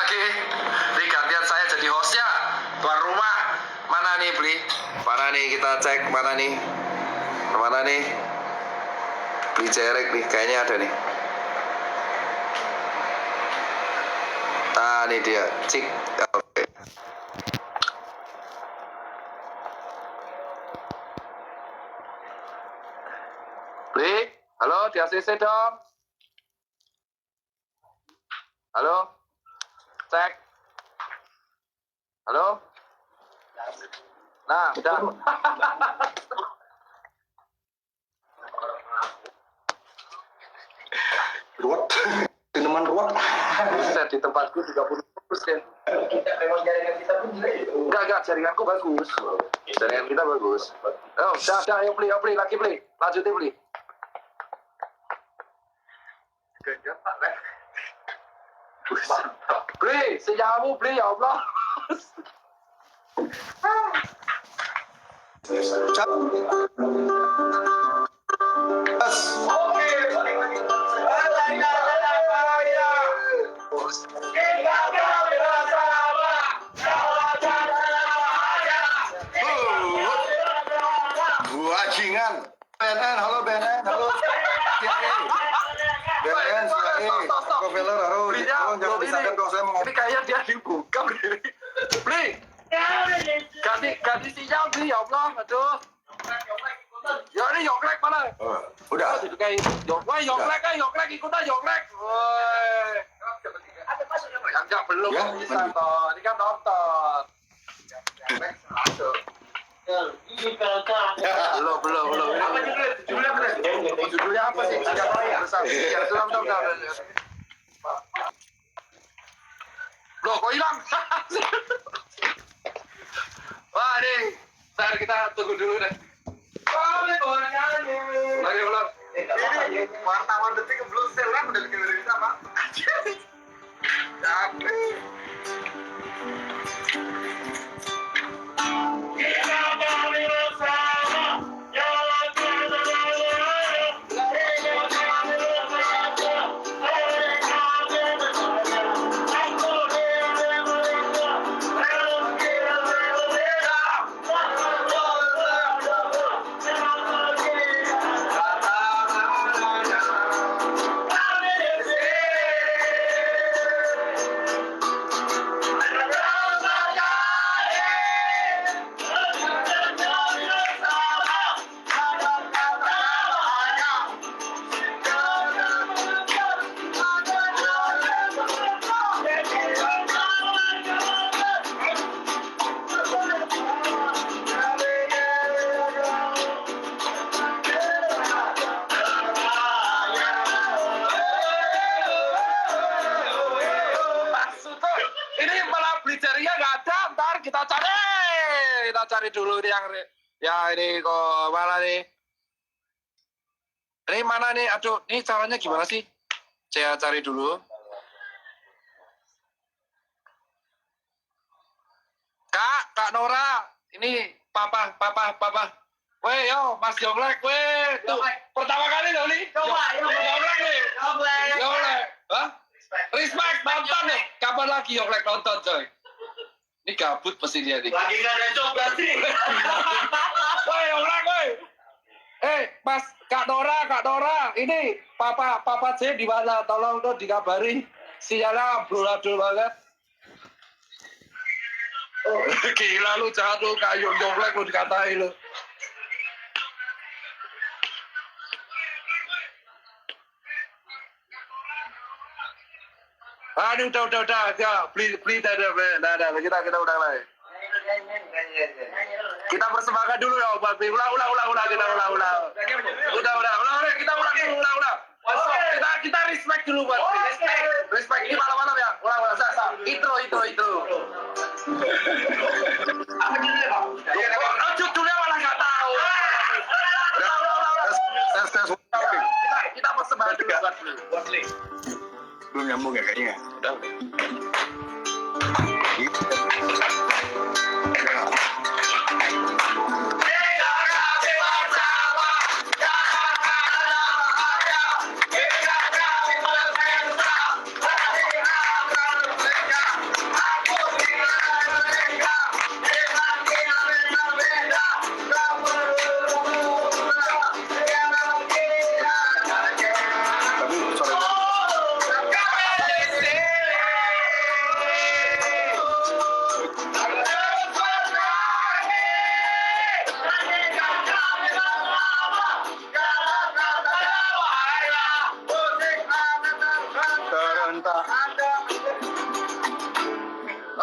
lagi. Ini gantian saya jadi hostnya. Tuan rumah. Mana nih beli? Mana nih kita cek mana nih? Mana nih? Beli cerek nih, kayaknya ada nih. Nah, ini dia. Cik. Oke. Beli? Halo, di ACC dong. Halo? Cek. Halo? Nah, udah. Ruwet. Minuman ruwet. Buset, di tempatku 30%. Kita memang jaringan kita pun jelek itu. Enggak, jaringanku bagus. Jaringan kita bagus. Oh, udah, ayo beli, lagi beli. Lanjutin beli. Gajah Pak Lek. Beli, senyamu beli ya Allah. Cap. Oke, balik lagi. Bajingan. BNN, halo BNN, halo. BNN, CIA, Rockefeller, halo. Tolong jangan disadap kalau saya mau ngomong. Ini kayak dia dibuka beli. Beli. Ganti sinyal beli ya Allah. Aduh. Ya ini yoklek mana? Udah. Yoklek ikutan yoklek. Woi. Enggak belum Ya, bisa toh. Ini kan nonton. Belum. Apa Judulnya apa sih? Loh, kok hilang? Wah, nih. Ntar kita tunggu dulu deh. Lagi ulang. Ini wartawan detik belum setelan udah bikin berita Pak. Capek. Kita cari dulu yang ya ini kok mana nih? Ini mana nih? Aduh, ini caranya gimana sih? Saya cari dulu. Kak Nora, ini papa. Weh, yo, Mas Yoglek, weh. Tuh, pertama kali loh nih. Yoglek nih. Yoglek. Hah? Respect, nonton nih. Kapan lagi Yoglek nonton, coy? Ini gabut pasti dia nih. Lagi gak ada job berarti. Woi, Yoglek, woi. Mas, Kak Nora, ini Papa C di mana? Tolong dong dikabari. Sinyalnya amburadul banget. Oh, gila lu jahat lu, kayu Yoglek lu dikatain lu. Ini udah, ya, beli dah, kita udah lagi. Kita bersemangat dulu ya, Pak. Ulang, kita ulang. Udah, kita ulang dulu. Kita respect dulu, Pak. Respect ini malam-malam ya. Ulang. Intro. Apa judulnya Pak? Judulnya malah nggak tahu. Tes. Kita bersemangat dulu, Pak. Belum nyambung ya kayaknya. Udah.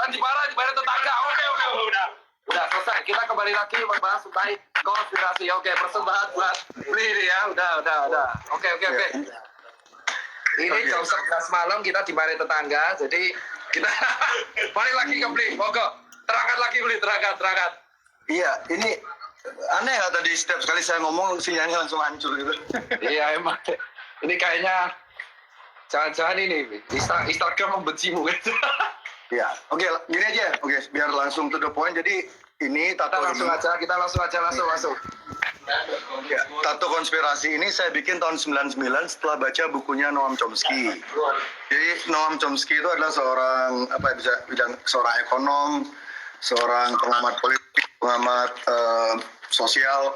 Di mana tetangga. Oke, udah selesai. Kita kembali lagi membahas tentang konspirasi. Oke, persembahan buat beli ini ya. Udah. Oke. Ini jam 11 malam kita di Mare Tetangga. Jadi kita balik lagi ke beli. Monggo. Terangkat lagi beli, terangkat. Iya, ini aneh ya tadi setiap kali saya ngomong sinyalnya langsung hancur gitu. Iya emang. Ini kayaknya jangan-jangan ini Instagram membencimu gitu. Iya, oke, gini aja. Oke, biar langsung to the point. Jadi ini Kita langsung aja. Ya, tato konspirasi ini saya bikin tahun 99 setelah baca bukunya Noam Chomsky. Jadi Noam Chomsky itu adalah seorang seorang ekonom, seorang pengamat politik, pengamat sosial.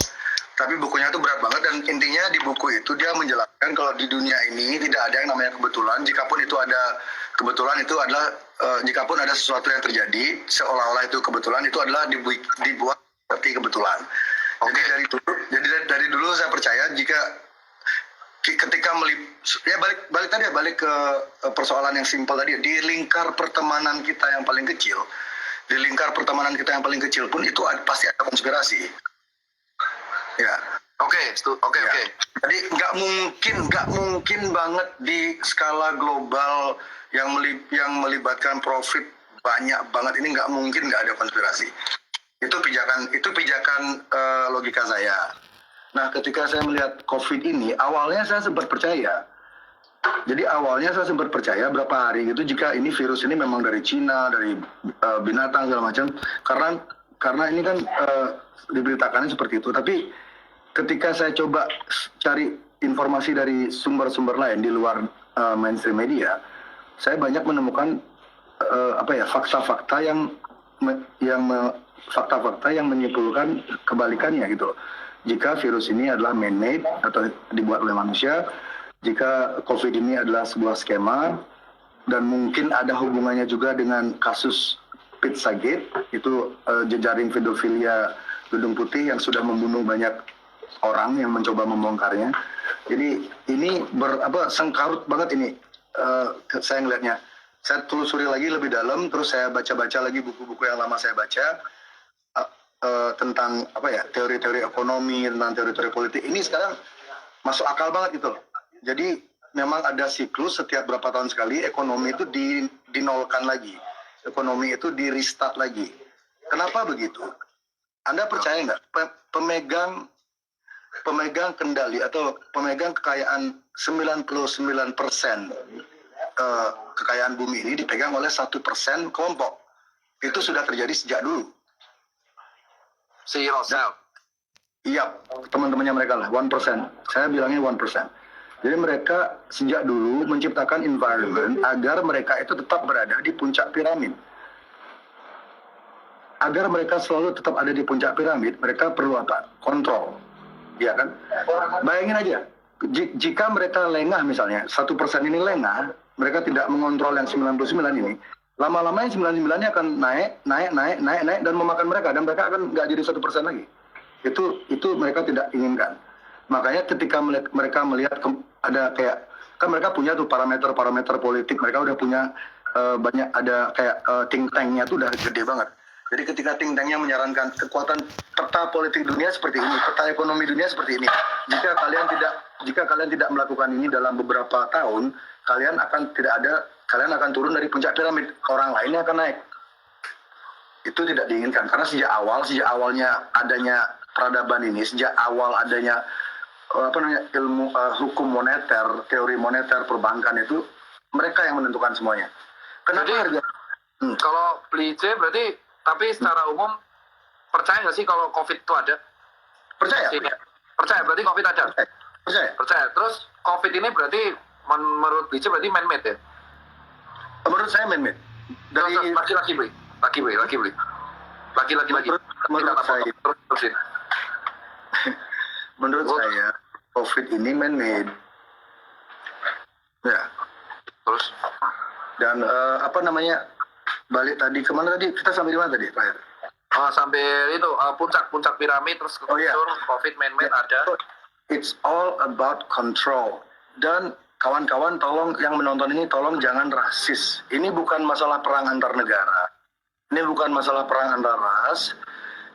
Tapi bukunya itu berat banget dan intinya di buku itu dia menjelaskan kalau di dunia ini tidak ada yang namanya kebetulan. Jikapun itu ada kebetulan itu adalah jikapun ada sesuatu yang terjadi seolah-olah itu kebetulan itu adalah dibuat seperti kebetulan. Jadi dari dulu saya percaya jika ketika balik ke persoalan yang simpel tadi di lingkar pertemanan kita yang paling kecil pun itu pasti ada konspirasi. Ya. Oke. Jadi nggak mungkin banget di skala global yang melibatkan profit banyak banget ini nggak mungkin nggak ada konspirasi. Itu pijakan logika saya. Nah, ketika saya melihat COVID ini, awalnya saya sempat percaya. Jadi awalnya saya sempat percaya berapa hari gitu jika ini virus ini memang dari Cina, dari binatang segala macam. Karena ini kan diberitakannya seperti itu. Tapi ketika saya coba cari informasi dari sumber-sumber lain di luar mainstream media, saya banyak menemukan fakta-fakta yang menyimpulkan kebalikannya gitu. Jika virus ini adalah man-made atau dibuat oleh manusia, jika COVID ini adalah sebuah skema dan mungkin ada hubungannya juga dengan kasus Pizzagate, itu jejaring pedofilia Gedung Putih yang sudah membunuh banyak orang yang mencoba membongkarnya. Jadi ini sengkarut banget ini saya ngelihatnya. Saya telusuri lagi lebih dalam, terus saya baca-baca lagi buku-buku yang lama saya baca tentang teori-teori ekonomi, tentang teori-teori politik. Ini sekarang masuk akal banget gitu loh. Jadi memang ada siklus setiap berapa tahun sekali ekonomi itu dinolkan lagi. Ekonomi itu di-restart lagi. Kenapa begitu? Anda percaya nggak? Pemegang kendali atau pemegang kekayaan 99% kekayaan bumi ini dipegang oleh 1% kelompok. Itu sudah terjadi sejak dulu. Si Rosel. Iya, teman-temannya mereka lah, 1%. Saya bilangnya 1%. Jadi mereka sejak dulu menciptakan environment agar mereka itu tetap berada di puncak piramid. Agar mereka selalu tetap ada di puncak piramid, mereka perlu apa? Kontrol. Iya kan? Bayangin aja, jika mereka lengah misalnya, 1% ini lengah, mereka tidak mengontrol yang 99 ini, lama-lama yang 99-nya akan naik dan memakan mereka, dan mereka akan nggak jadi 1% lagi. Itu mereka tidak inginkan. Makanya ketika mereka melihat ada kan mereka punya tuh parameter politik, mereka udah punya banyak, ada think tank-nya tuh udah gede banget. Jadi ketika think tank-nya menyarankan kekuatan peta politik dunia seperti ini, peta ekonomi dunia seperti ini, jika kalian tidak melakukan ini dalam beberapa tahun, kalian akan turun dari puncak piramid, orang lainnya akan naik. Itu tidak diinginkan karena sejak awalnya adanya peradaban ini, sejak awal adanya ilmu hukum moneter, teori moneter perbankan itu mereka yang menentukan semuanya. Kenapa harga? Kalau beli C berarti, tapi secara umum percaya nggak sih kalau COVID itu ada? Percaya. Percaya berarti COVID ada. Percaya. Terus COVID ini berarti menurut BC berarti man-made ya? Menurut saya man-made. Dari laki-laki beli. Menurut saya. Terusin. Menurut saya COVID ini man-made. Ya. Terus? Dan balik tadi kemana tadi? Kita sampai di mana tadi terakhir? Sampai itu puncak piramid, terus COVID man-made ada. It's all about control. Dan kawan-kawan tolong yang menonton ini tolong jangan rasis. Ini bukan masalah perang antar negara. Ini bukan masalah perang antar ras.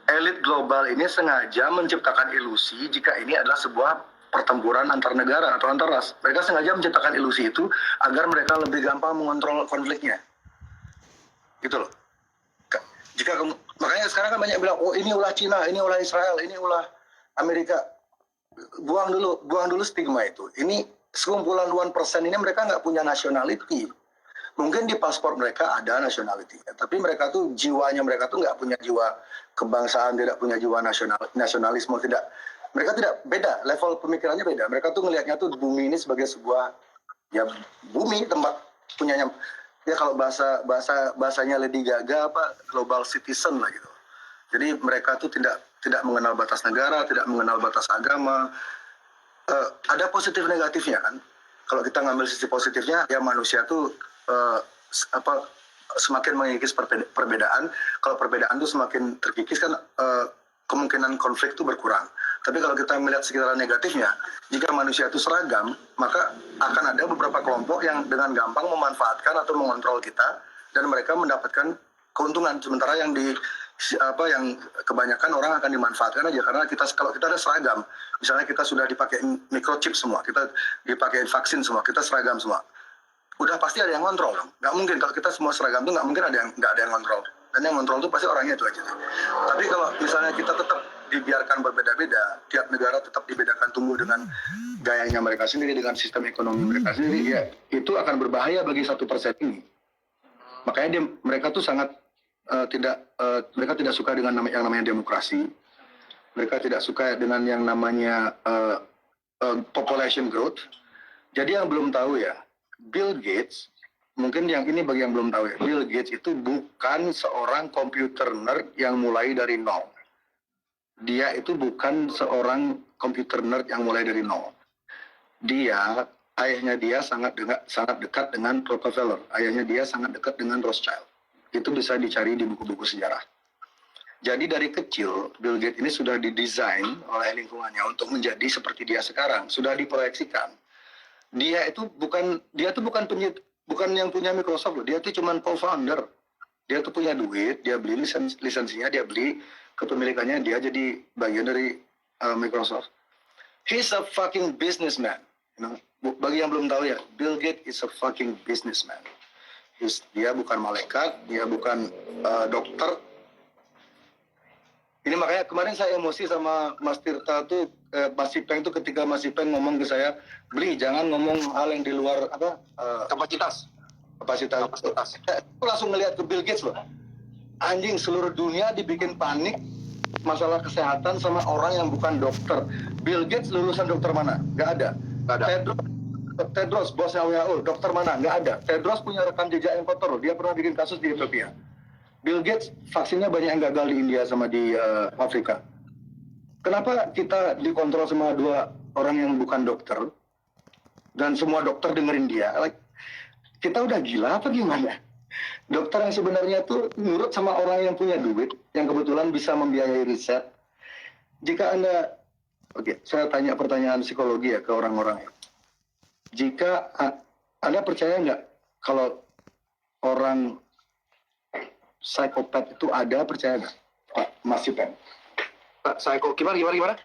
Elit global ini sengaja menciptakan ilusi jika ini adalah sebuah pertempuran antar negara atau antar ras. Mereka sengaja menciptakan ilusi itu agar mereka lebih gampang mengontrol konfliknya. Gitu loh. Makanya sekarang kan banyak bilang, oh ini ulah Cina, ini ulah Israel, ini ulah Amerika. Buang dulu stigma itu. Ini sekumpulan 1% ini mereka nggak punya nationality. Mungkin di paspor mereka ada nationality, tapi mereka tuh jiwanya mereka tuh nggak punya jiwa kebangsaan, tidak punya jiwa nasionalisme, tidak. Mereka tidak beda, level pemikirannya beda. Mereka tuh ngelihatnya tuh bumi ini sebagai sebuah ya bumi tempat punyanya. Ya kalau bahasanya Lady Gaga apa global citizen lah gitu. Jadi mereka tuh tidak mengenal batas negara, tidak mengenal batas agama. Ada positif negatifnya kan. Kalau kita ngambil sisi positifnya, ya manusia tuh semakin mengikis perbedaan. Kalau perbedaan tuh semakin terkikis kan kemungkinan konflik itu berkurang. Tapi kalau kita melihat sekitar negatifnya, jika manusia itu seragam, maka akan ada beberapa kelompok yang dengan gampang memanfaatkan atau mengontrol kita dan mereka mendapatkan keuntungan. Sementara yang yang kebanyakan orang akan dimanfaatkan aja karena kalau kita ada seragam, misalnya kita sudah dipakai microchip semua, kita dipakai vaksin semua, kita seragam semua. Udah pasti ada yang kontrol dong. Nggak mungkin kalau kita semua seragam tuh nggak mungkin nggak ada yang kontrol. Dan yang kontrol tuh pasti orangnya itu aja. Tapi kalau misalnya kita tetap dibiarkan berbeda-beda, tiap negara tetap dibedakan tumbuh dengan gayanya mereka sendiri, dengan sistem ekonomi mereka sendiri, ya itu akan berbahaya bagi 1% ini. Makanya mereka tuh sangat mereka tidak suka dengan yang namanya demokrasi. Mereka tidak suka dengan yang namanya population growth. Jadi yang belum tahu ya, Bill Gates, mungkin yang ini bagi yang belum tahu ya, Bill Gates itu bukan seorang komputer nerd yang mulai dari nol. Dia itu bukan seorang komputer nerd yang mulai dari nol. Ayahnya dia sangat dekat dengan Rockefeller. Ayahnya dia sangat dekat dengan Rothschild. Itu bisa dicari di buku-buku sejarah. Jadi dari kecil, Bill Gates ini sudah didesain oleh lingkungannya untuk menjadi seperti dia sekarang. Sudah diproyeksikan. Dia tuh bukan yang punya Microsoft loh. Dia tuh cuma co-founder. Dia tuh punya duit, dia beli lisensinya, dia beli kepemilikannya, dia jadi bagian dari Microsoft. He's a fucking businessman. You know? Bagi yang belum tahu ya, Bill Gates is a fucking businessman. Dia bukan malaikat, dia bukan dokter. Ini makanya kemarin saya emosi sama Mas Tirta tuh, Mas Ipeng tuh ketika Mas Ipeng ngomong ke saya, beli jangan ngomong hal yang di luar kapasitas. Aku langsung ngelihat ke Bill Gates loh. Anjing, seluruh dunia dibikin panik masalah kesehatan sama orang yang bukan dokter. Bill Gates lulusan dokter mana? Gak ada. Tedros, bosnya WHO, dokter mana? Nggak ada. Tedros punya rekam jejak yang kotor. Dia pernah bikin kasus di Ethiopia. Bill Gates, vaksinnya banyak yang gagal di India sama di Afrika. Kenapa kita dikontrol sama dua orang yang bukan dokter, dan semua dokter dengerin dia? Kita udah gila apa gimana? Dokter yang sebenarnya tuh nurut sama orang yang punya duit, yang kebetulan bisa membiayai riset. Jika Anda, saya tanya pertanyaan psikologi ya ke orang-orang ya. Jika Anda percaya nggak kalau orang psikopat itu ada, percaya nggak, Pak Mas Yupen? Gimana?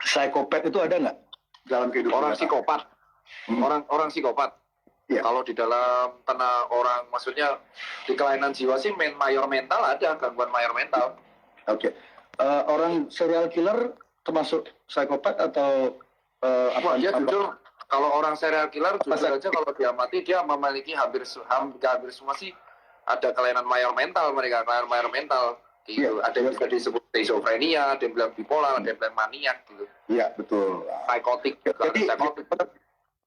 Psikopat itu ada nggak dalam kehidupan orang psikopat? Orang psikopat. Ya. Kalau di dalam tanah orang, maksudnya di kelainan jiwa sih mayor mental ada, gangguan mayor mental. Oke. Orang serial killer termasuk psikopat atau dia jujur, kalau orang serial killer jujur aja kalau dia mati dia memiliki hampir semua sih ada kelainan mayor mental mereka, kelainan mayor mental gitu. Ada yang bisa disebut schizophrenia, ada yang bilang bipolar, ada yang bilang maniak gitu. Iya, betul. Psikotik. Jadi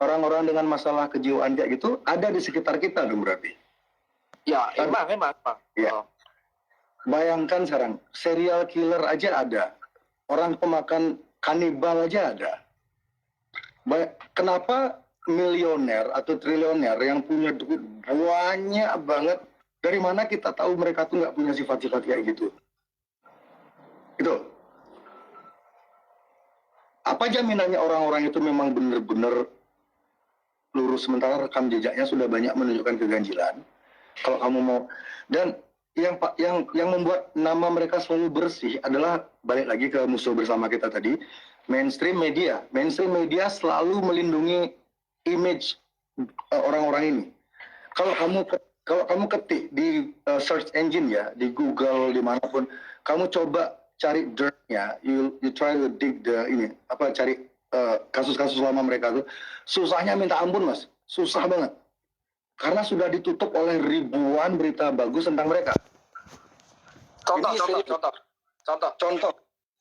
orang-orang dengan masalah kejiwaan kayak gitu ada di sekitar kita dong berarti. Ya, emang. Ya. Bayangkan sekarang, serial killer aja ada. Orang pemakan kanibal aja ada. Kenapa milioner atau triliuner yang punya duit banyak banget, dari mana kita tahu mereka tuh nggak punya sifat-sifat kayak gitu? Gitu. Apa jaminannya orang-orang itu memang benar-benar lurus, sementara rekam jejaknya sudah banyak menunjukkan keganjilan. Kalau kamu mau, dan yang membuat nama mereka selalu bersih adalah balik lagi ke musuh bersama kita tadi, mainstream media. Mainstream media selalu melindungi image orang-orang ini. Kalau kamu ketik di search engine ya, di Google dimanapun, kamu coba cari dirt-nya, you try to dig cari kasus-kasus lama mereka tuh, susahnya minta ampun mas, susah banget. Karena sudah ditutup oleh ribuan berita bagus tentang mereka. Contoh.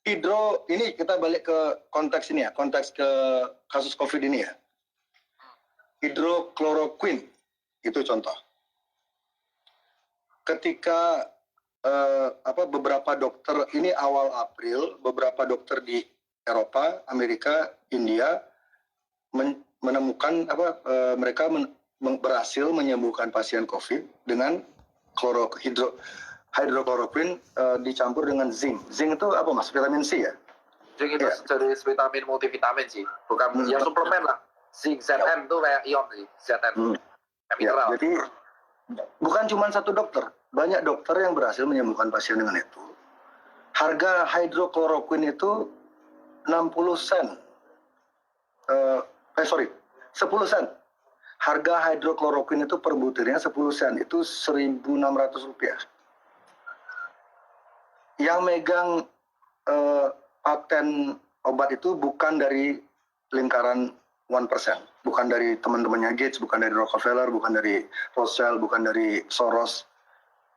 Hidro, ini kita balik ke konteks ini ya, konteks ke kasus COVID ini ya. Hidrokloroquine, itu contoh. Ketika beberapa dokter, ini awal April, beberapa dokter di Eropa, Amerika, India menemukan mereka berhasil menyembuhkan pasien COVID dengan hidrokloroquine dicampur dengan zinc. Zinc itu apa mas? Vitamin C ya? Zinc itu jenis vitamin multivitamin sih, bukan ya suplemen lah. Zinc Zn itu kayak ion sih, Zn. Ya, jadi bukan cuma satu dokter, banyak dokter yang berhasil menyembuhkan pasien dengan itu. Harga hidrokloroquine itu 60 sen. 10 sen. Harga hidrokloroquine itu per butirnya 10 sen, itu 1.600 rupiah. Yang megang paten obat itu bukan dari lingkaran 1%, bukan dari teman-temannya Gates, bukan dari Rockefeller, bukan dari Rothschild, bukan dari Soros,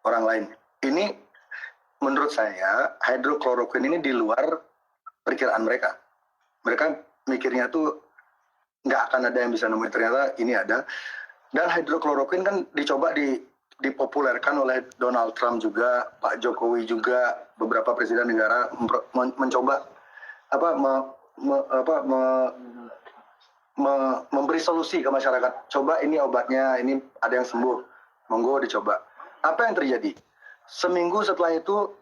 orang lain. Ini menurut saya hidrokloroquine ini di luar perkiraan mereka. Mereka mikirnya tuh nggak akan ada yang bisa nemuin, ternyata ini ada. Dan hidrokloroquine kan dicoba dipopulerkan oleh Donald Trump juga, Pak Jokowi juga, beberapa presiden negara mencoba memberi solusi ke masyarakat. Coba ini obatnya, ini ada yang sembuh, monggo dicoba. Apa yang terjadi? Seminggu setelah itu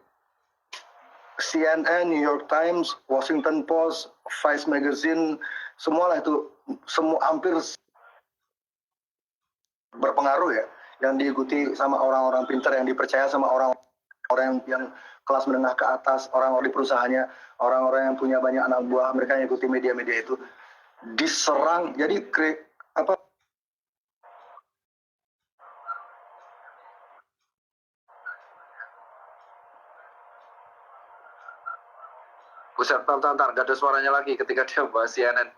CNN, New York Times, Washington Post, Vice Magazine, semualah itu, semua hampir berpengaruh ya, yang diikuti sama orang-orang pintar, yang dipercaya sama orang-orang yang kelas menengah ke atas, orang-orang di perusahaannya, orang-orang yang punya banyak anak buah, mereka yang ikuti media-media itu diserang. Jadi Buset, bentar, gak ada suaranya lagi ketika dia bahas CNN.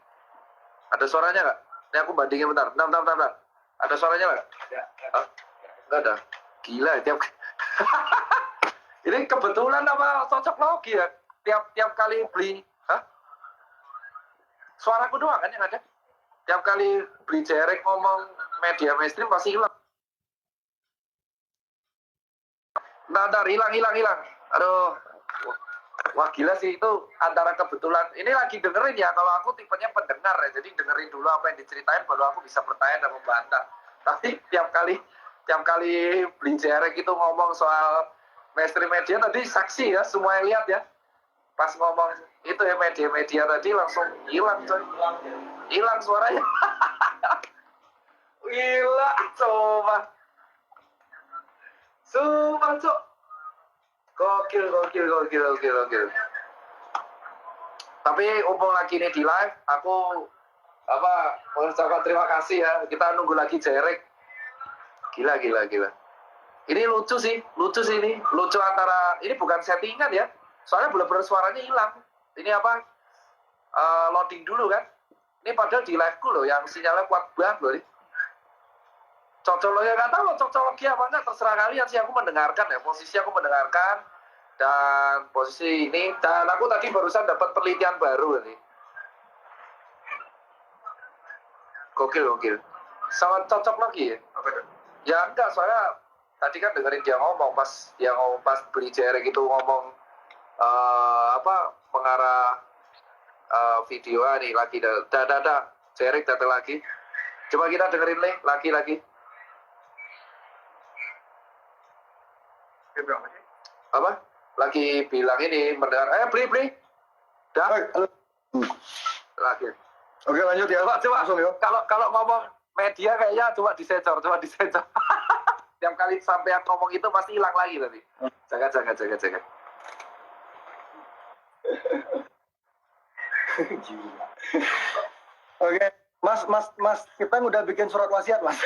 Ada suaranya nggak? Ini aku bandingin bentar. Ada suaranya nggak? Nggak ada. Gila, ini kebetulan apa cocok logi ya? Tiap kali beli, suaraku doang kan yang ada? Tiap kali beli jerek ngomong media mainstream pasti hilang. Bentar, hilang. Aduh. Wah gila sih, itu antara kebetulan. Ini lagi dengerin ya, kalau aku tipenya pendengar ya, jadi dengerin dulu apa yang diceritain baru aku bisa bertanya dan membantah. Tapi tiap kali beli jerek itu ngomong soal mainstream media tadi, saksi ya, semua yang lihat ya. Pas ngomong itu ya media tadi langsung hilang coy. Hilang suaranya. Gila, coba. Sumpah cok. Gokil. Tapi umpung lagi ini di live, aku mengucapkan terima kasih ya. Kita nunggu lagi jerek. Gila. Ini lucu sih ini. Lucu antara, ini bukan settingan ya. Soalnya bener-bener suaranya hilang. Ini loading dulu kan. Ini padahal di live ku loh, yang sinyalnya kuat banget loh ini. Cocoknya nggak tahu cocoknya apa enggak, terserah kalian sih. Aku mendengarkan ya, posisi aku mendengarkan dan posisi ini, dan aku tadi barusan dapat penelitian baru ini. Gokil. Sangat cocok lagi ya. Ya enggak, soalnya tadi kan dengerin dia ngomong pas beli jerek itu ngomong mengarah video nih lagi jerek datang lagi. Coba kita dengerin lagi. Apa? Lagi bilang ini mendengar, beli. Dah. Lagi. Oke lanjut ya. Coba. Kalau ngomong media kayaknya coba disensor. Tiap kali sampai yang ngomong itu pasti hilang lagi nanti. Jaga. Oke, Mas, kita udah bikin surat wasiat, Mas.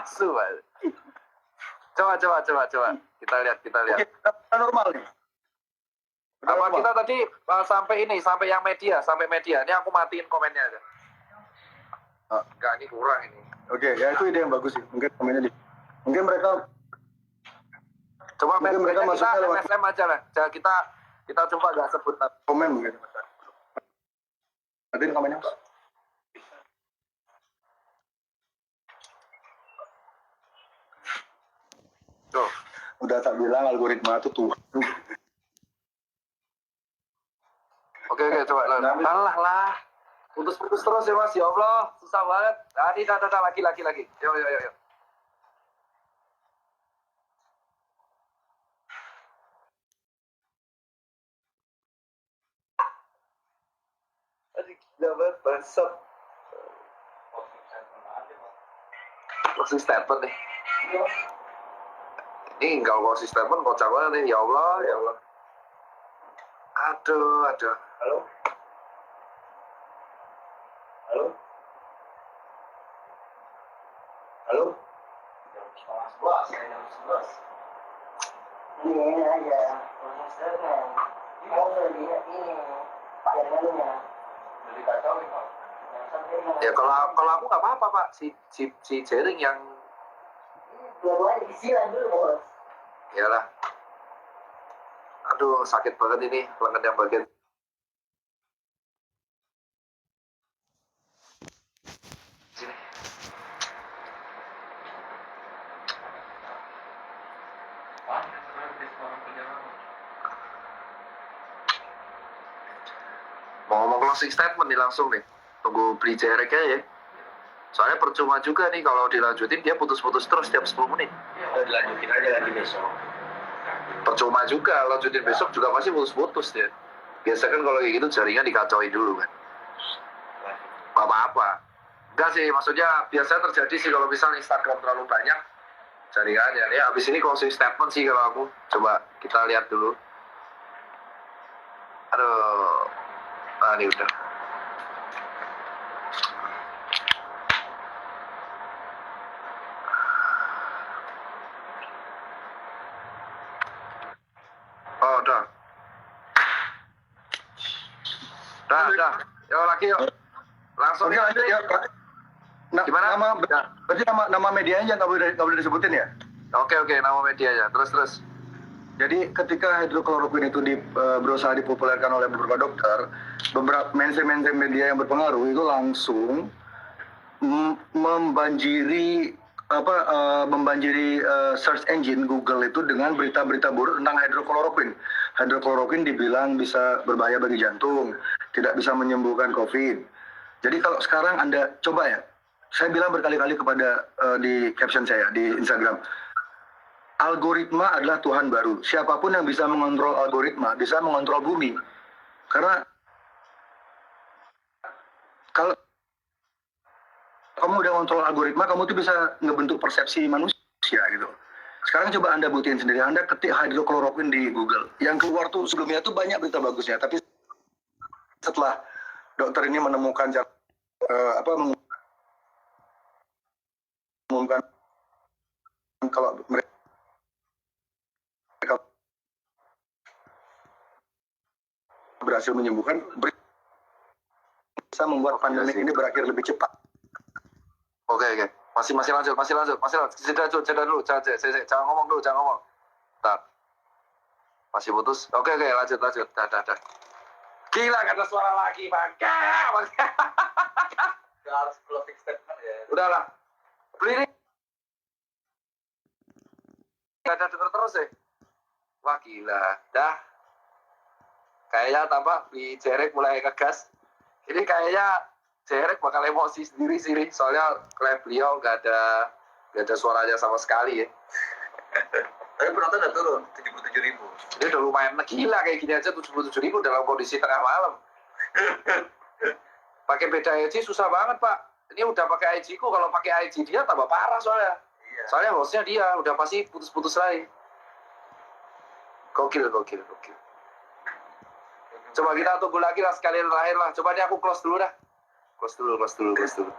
Sumpah. Coba. Kita lihat. Oke, kita normal nih. Udah Apa normal. kita tadi sampai yang media, Ini aku matiin komennya aja. Enggak, ini kurang ini. Oke, ya itu ide yang bagus sih. Mungkin mereka Coba Mungkin mereka kita masuknya lewat- MSM aja lah. Jangan kita coba nggak sebut nama. komen mungkin. Matiin komennya, Mas. Tuh. Udah tak bilang algoritma itu tuh. Oke, coba lah. Putus-putus terus ya Mas, ya Allah, susah banget. Ini dah, lagi. Yo. Gila banget, bangsat. Closing statement nih. Ini kalau closing statement kocak banget nih, ya Allah. Aduh. Halo? Ini aja, proses ini jaringannya. Ya kalau aku nggak apa-apa Pak, si jaring yang Dua-duanya disilang dulu, Bos. iyalah. Aduh, sakit banget ini lengan yang bagian. Sini. Mau ngomong closing statement nih langsung nih. Tunggu beli jerek aja ya. Soalnya percuma juga nih kalau dilanjutin dia putus-putus terus tiap 10 menit. Udah dilanjutin aja lagi besok. Percuma juga lanjutin besok juga pasti putus-putus dia. Biasa kan kalau kayak gitu jaringan dikacauin dulu kan. Apa-apa. Enggak sih, maksudnya biasanya terjadi sih kalau misalnya Instagram terlalu banyak jaringannya. Ya habis ini closing statement sih kalau aku. Coba kita lihat dulu. Aduh. Ini udah. Oh, udah. Dah. Yuk lagi yuk. Langsung Oke, lanjut ya, Pak. Gimana? Berarti nama medianya nggak boleh disebutin ya? Oke, nama medianya. Terus. Jadi ketika hidrokloroquine itu berusaha dipopulerkan oleh beberapa dokter, beberapa mainstream media yang berpengaruh itu langsung membanjiri search engine Google itu dengan berita-berita buruk tentang hidrokloroquine. Hidrokloroquine dibilang bisa berbahaya bagi jantung, tidak bisa menyembuhkan COVID. Jadi kalau sekarang Anda coba ya, saya bilang berkali-kali kepada di caption saya di Instagram, algoritma adalah Tuhan baru. Siapapun yang bisa mengontrol algoritma bisa mengontrol bumi. Karena kalau kamu udah ngontrol algoritma, kamu tuh bisa ngebentuk persepsi manusia gitu. Sekarang coba Anda buktiin sendiri. Anda ketik hidrokloroquine di Google. Yang keluar tuh sebelumnya tuh banyak berita bagusnya. Tapi setelah dokter ini menemukan mengumumkan kalau mereka berhasil menyembuhkan, bisa membuat pandemi ini berakhir lebih cepat. Oke. Masih lanjut. Jeda dulu. Jangan ngomong dulu. Bentar. Masih putus. Oke, lanjut. Dah. Gila, gak ada suara lagi, bangga. Gak harus closing statement ya. Udahlah. Beli ini. Gak ada denger terus ya. Wah, gila. Dah. Kayaknya tambah di Jerek mulai ngegas. Ini kayaknya Jerek bakal emosi sendiri sih, soalnya kayak beliau gak ada suaranya sama sekali ya. Tapi penonton udah turun 77.000. Ini udah lumayan gila kayak gini aja 77.000 dalam kondisi tengah malam. Pakai beda edge susah banget Pak. ini udah pakai IG ku, kalau pakai IG dia tambah parah soalnya. Iya. Soalnya hostnya dia udah pasti putus-putus lagi. Gokil. Coba kita tunggu lagi lah sekalian terakhir lah. Coba nih aku close dulu dah. Close dulu.